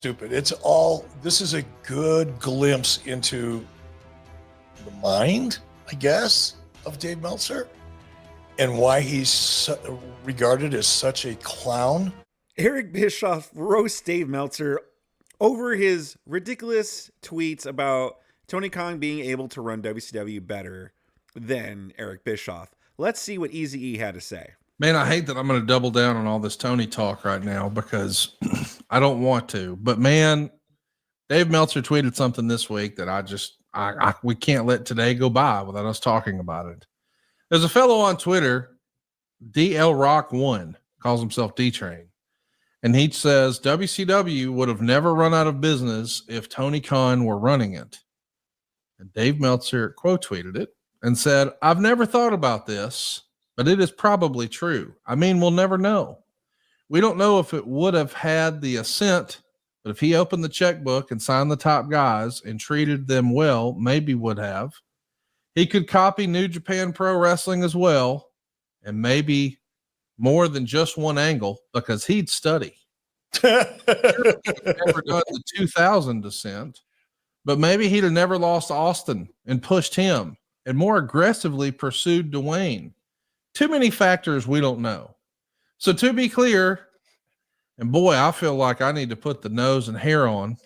stupid. This is a good glimpse into the mind, I guess, of Dave Meltzer and why he's regarded as such a clown. Eric Bischoff roasts Dave Meltzer over his ridiculous tweets about Tony Khan being able to run WCW better than Eric Bischoff. Let's see what Eazy-E had to say. Man, I hate that I'm going to double down on all this Tony talk right now because I don't want to. But man, Dave Meltzer tweeted something this week that we can't let today go by without us talking about it. There's a fellow on Twitter, DL Rock 1, calls himself D-Train. And he says WCW would have never run out of business if Tony Khan were running it. And Dave Meltzer quote tweeted it and said, I've never thought about this, but it is probably true. I mean, we'll never know. We don't know if it would have had the assent, but if he opened the checkbook and signed the top guys and treated them well, maybe would have. He could copy New Japan Pro Wrestling as well, and maybe more than just one angle because he'd study. Never done the 2000 descent, but maybe he'd have never lost Austin and pushed him and more aggressively pursued Dwayne. Too many factors we don't know. So to be clear, and boy, I feel like I need to put the nose and hair on.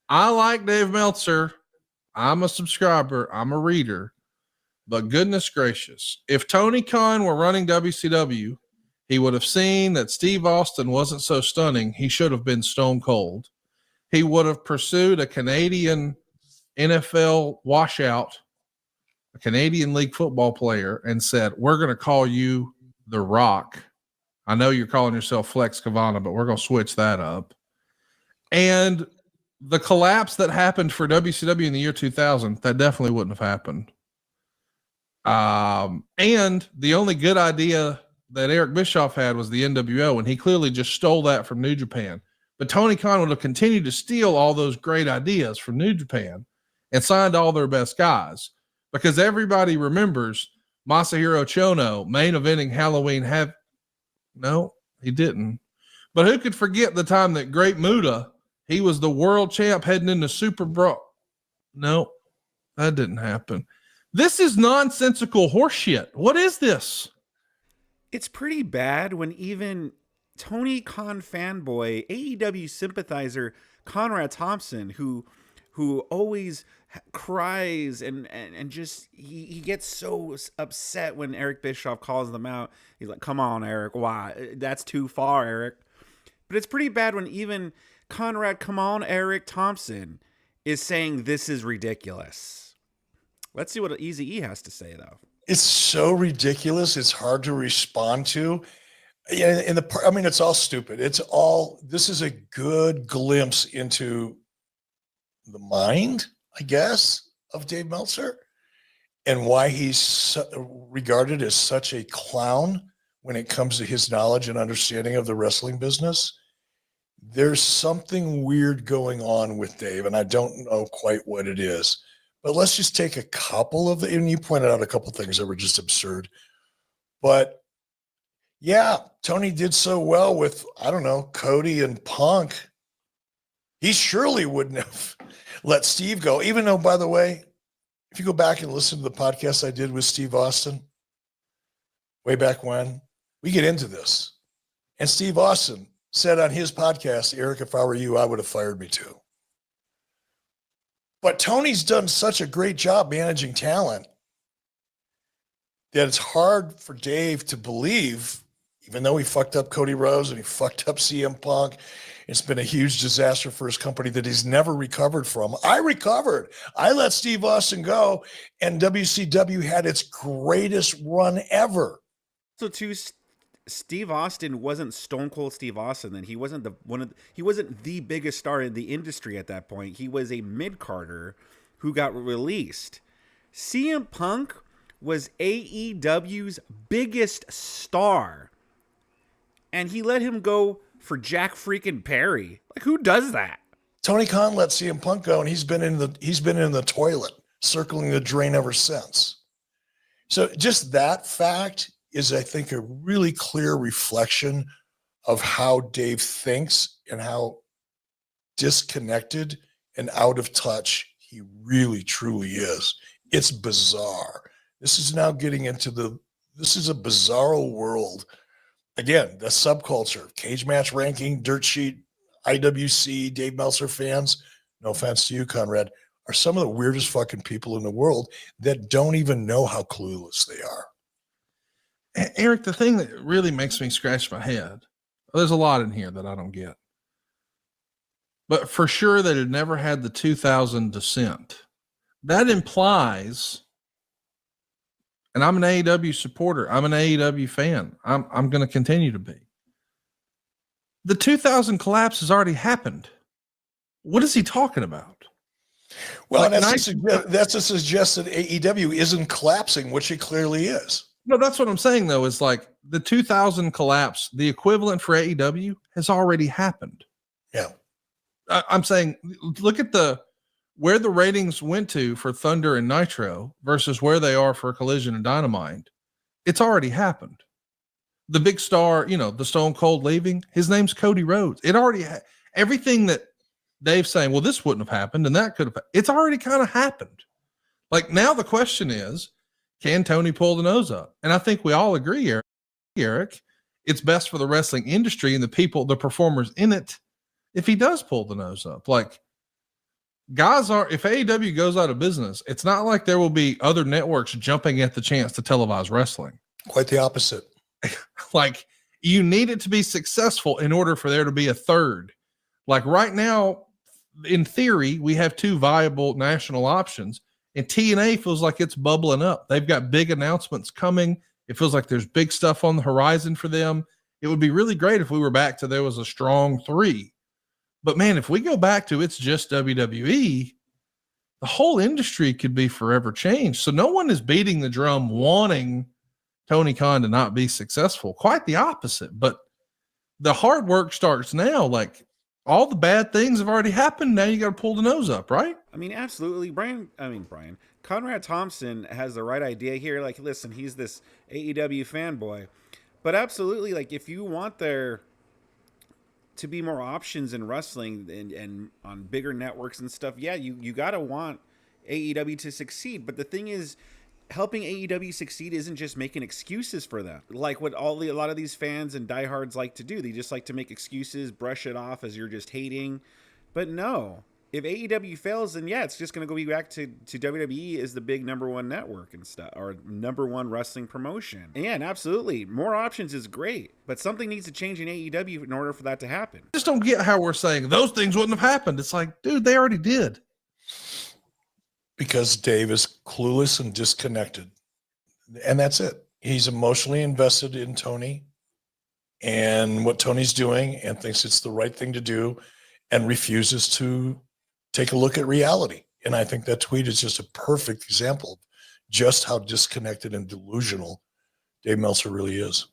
I like Dave Meltzer. I'm a subscriber. I'm a reader. But goodness gracious, if Tony Khan were running WCW, he would have seen that Steve Austin wasn't so stunning. He should have been stone cold. He would have pursued a Canadian NFL washout, a Canadian League football player, and said, we're going to call you The Rock. I know you're calling yourself Flex Kavana, but we're going to switch that up. And the collapse that happened for WCW in the year 2000, that definitely wouldn't have happened. And the only good idea that Eric Bischoff had was the NWO, and he clearly just stole that from New Japan. But Tony Khan would have continued to steal all those great ideas from New Japan and signed all their best guys, because everybody remembers Masahiro Chono main eventing Halloween. No, he didn't. But who could forget the time that Great Muta, he was the world champ heading into Super Bro. No, that didn't happen. This is nonsensical horseshit. What is this? It's pretty bad when even Tony Khan fanboy, AEW sympathizer Conrad Thompson, who always cries and just he gets so upset when Eric Bischoff calls them out. He's like, "Come on, Eric, why? That's too far, Eric." But it's pretty bad when even Conrad, "Come on, Eric" Thompson is saying this is ridiculous. Let's see what Eazy-E has to say, though. It's so ridiculous. It's hard to respond to. It's all stupid. This is a good glimpse into the mind, I guess, of Dave Meltzer and why he's regarded as such a clown when it comes to his knowledge and understanding of the wrestling business. There's something weird going on with Dave, and I don't know quite what it is. But let's just take a couple of, and you pointed out a couple of things that were just absurd. But yeah, Tony did so well with, I don't know, Cody and Punk. He surely wouldn't have let Steve go, even though, by the way, if you go back and listen to the podcast I did with Steve Austin way back when, we get into this. And Steve Austin said on his podcast, Eric, if I were you, I would have fired me too. But Tony's done such a great job managing talent that it's hard for Dave to believe, even though he fucked up Cody Rhodes and he fucked up CM Punk, it's been a huge disaster for his company that he's never recovered from. I recovered. I let Steve Austin go, and WCW had its greatest run ever. So Steve Austin wasn't Stone Cold Steve Austin then. He wasn't he wasn't the biggest star in the industry at that point. He was a mid-carder who got released. CM Punk was AEW's biggest star, and he let him go for Jack freaking Perry. Like, who does that? Tony Khan let CM Punk go, and he's been in the toilet, circling the drain ever since. So just that fact is, I think, a really clear reflection of how Dave thinks and how disconnected and out of touch he really truly is. It's bizarre. This is now getting into this is a bizarro world. Again, the subculture, cage match ranking, dirt sheet, IWC, Dave Meltzer fans, no offense to you, Conrad, are some of the weirdest fucking people in the world that don't even know how clueless they are. Eric, the thing that really makes me scratch my head, there's a lot in here that I don't get. But for sure that it never had the 2000 descent. That implies, and I'm an AEW supporter, I'm an AEW fan, I'm going to continue to be. The 2000 collapse has already happened. What is he talking about? Well, that's to suggest that AEW isn't collapsing, which it clearly is. No, that's what I'm saying, though, is like the 2000 collapse, the equivalent for AEW has already happened. Yeah. I'm saying, look at where the ratings went to for Thunder and Nitro versus where they are for Collision and Dynamite. It's already happened. The big star, the Stone Cold leaving, his name's Cody Rhodes. It already everything that Dave's saying, well, this wouldn't have happened and that could have, it's already kind of happened. Like now the question is, can Tony pull the nose up? And I think we all agree, Eric, it's best for the wrestling industry and the people, the performers in it, if he does pull the nose up. Like guys if AEW goes out of business, it's not like there will be other networks jumping at the chance to televise wrestling. Quite the opposite. Like you need it to be successful in order for there to be a third. Like right now, in theory, we have two viable national options, and TNA feels like it's bubbling up. They've got big announcements coming. It feels like there's big stuff on the horizon for them. It would be really great if we were back to there was a strong three. But man, if we go back to it's just WWE, the whole industry could be forever changed. So no one is beating the drum wanting Tony Khan to not be successful. Quite the opposite. But the hard work starts now. Like all the bad things have already happened. Now you got to pull the nose up, right? I mean, absolutely. Brian, Conrad Thompson has the right idea here. Like, listen, he's this AEW fanboy. But absolutely, like, if you want there to be more options in wrestling and on bigger networks and stuff, yeah, you got to want AEW to succeed. But the thing is, helping AEW succeed isn't just making excuses for them. Like what a lot of these fans and diehards like to do. They just like to make excuses, brush it off as you're just hating. But no, if AEW fails, then yeah, it's just going to go back to WWE as the big number one network and stuff, or number one wrestling promotion. And yeah, and absolutely, more options is great, but something needs to change in AEW in order for that to happen. I just don't get how we're saying those things wouldn't have happened. It's like, dude, they already did. Because Dave is clueless and disconnected. And that's it. He's emotionally invested in Tony and what Tony's doing and thinks it's the right thing to do and refuses to take a look at reality. And I think that tweet is just a perfect example of just how disconnected and delusional Dave Meltzer really is.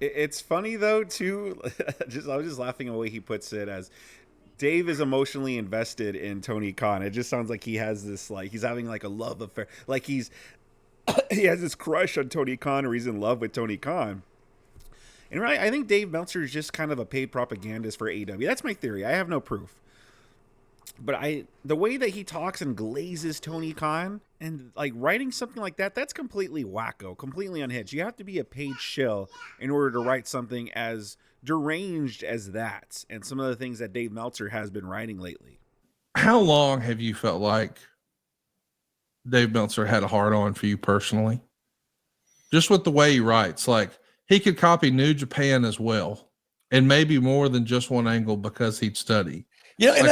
It's funny though too. I was just laughing at the way he puts it as Dave is emotionally invested in Tony Khan. It just sounds like he has this, like, he's having like a love affair. Like he has this crush on Tony Khan, or he's in love with Tony Khan. And right, I think Dave Meltzer is just kind of a paid propagandist for AEW. That's my theory. I have no proof. But the way that he talks and glazes Tony Khan and like writing something like that, that's completely wacko, completely unhinged. You have to be a paid shill in order to write something as deranged as that, and some of the things that Dave Meltzer has been writing lately. How long have you felt like Dave Meltzer had a hard on for you personally? Just with the way he writes, like he could copy New Japan as well, and maybe more than just one angle because he'd study. Yeah, and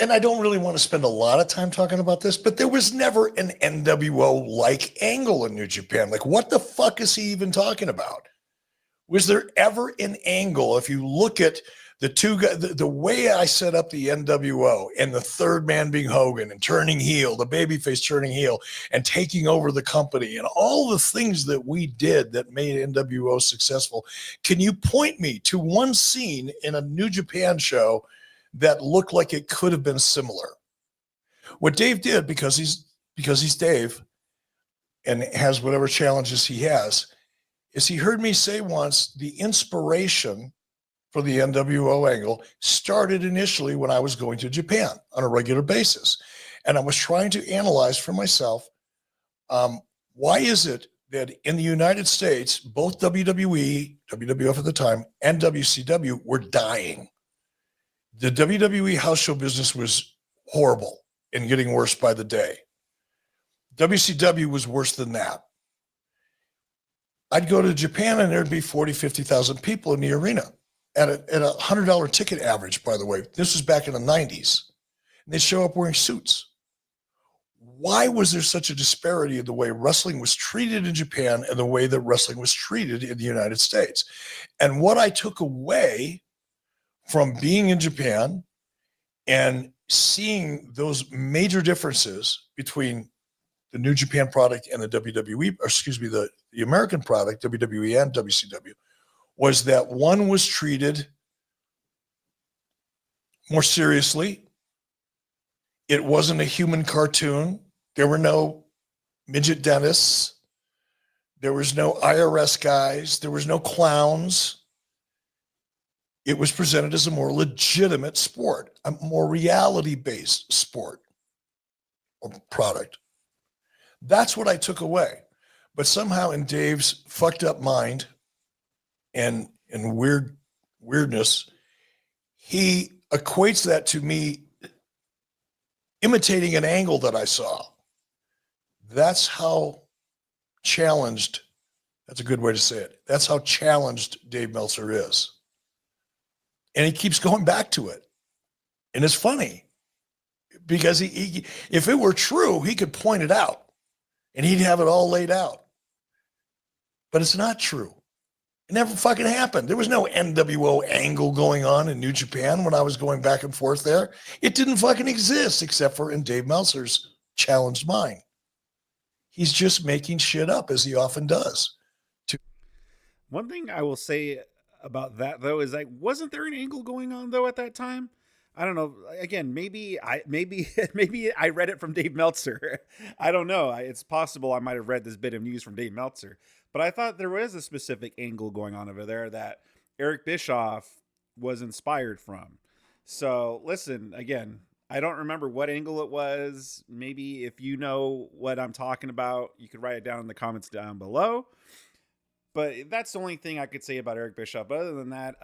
and I don't really want to spend a lot of time talking about this, but there was never an NWO-like angle in New Japan. Like, what the fuck is he even talking about? Was there ever an angle, if you look at the two guys, the way I set up the NWO and the third man being Hogan and turning heel, the babyface turning heel and taking over the company and all the things that we did that made NWO successful, can you point me to one scene in a New Japan show that looked like it could have been similar? What Dave did, because he's Dave and has whatever challenges he has, is he heard me say once, the inspiration for the NWO angle started initially when I was going to Japan on a regular basis. And I was trying to analyze for myself, why is it that in the United States, both WWE, WWF at the time, and WCW were dying? The WWE house show business was horrible and getting worse by the day. WCW was worse than that. I'd go to Japan and there'd be 40, 50,000 people in the arena at a $100 ticket average, by the way. This was back in the 90s. And they'd show up wearing suits. Why was there such a disparity in the way wrestling was treated in Japan and the way that wrestling was treated in the United States? And what I took away from being in Japan and seeing those major differences between the New Japan product and the WWE, or excuse me, the American product, WWE and WCW, was that one was treated more seriously. It wasn't a human cartoon. There were no midget dentists. There was no IRS guys. There was no clowns. It was presented as a more legitimate sport, a more reality-based sport or product. That's what I took away. But somehow in Dave's fucked up mind and weirdness, he equates that to me imitating an angle that I saw. That's how challenged, that's a good way to say it. That's how challenged Dave Meltzer is. And he keeps going back to it. And it's funny because he if it were true, he could point it out and he'd have it all laid out. But it's not true. It never fucking happened. There was no NWO angle going on in New Japan when I was going back and forth there. It didn't fucking exist except for in Dave Meltzer's challenged mind. He's just making shit up as he often does. One thing I will say about that though is like, wasn't there an angle going on though at that time? I don't know. Again, maybe I read it from Dave Meltzer. I don't know. It's possible I might have read this bit of news from Dave Meltzer, but I thought there was a specific angle going on over there that Eric Bischoff was inspired from. So listen, again, I don't remember what angle it was. Maybe if you know what I'm talking about, you could write it down in the comments down below. But that's the only thing I could say about Eric Bischoff. But other than that,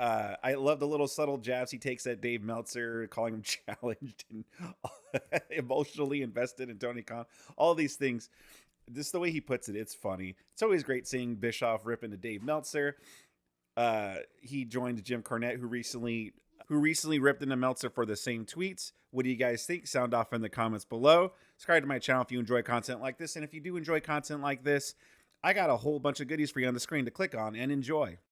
I love the little subtle jabs he takes at Dave Meltzer, calling him challenged and emotionally invested in Tony Khan. All these things. Just the way he puts it, it's funny. It's always great seeing Bischoff rip into Dave Meltzer. He joined Jim Cornette, who recently ripped into Meltzer for the same tweets. What do you guys think? Sound off in the comments below. Subscribe to my channel if you enjoy content like this. And if you do enjoy content like this, I got a whole bunch of goodies for you on the screen to click on and enjoy.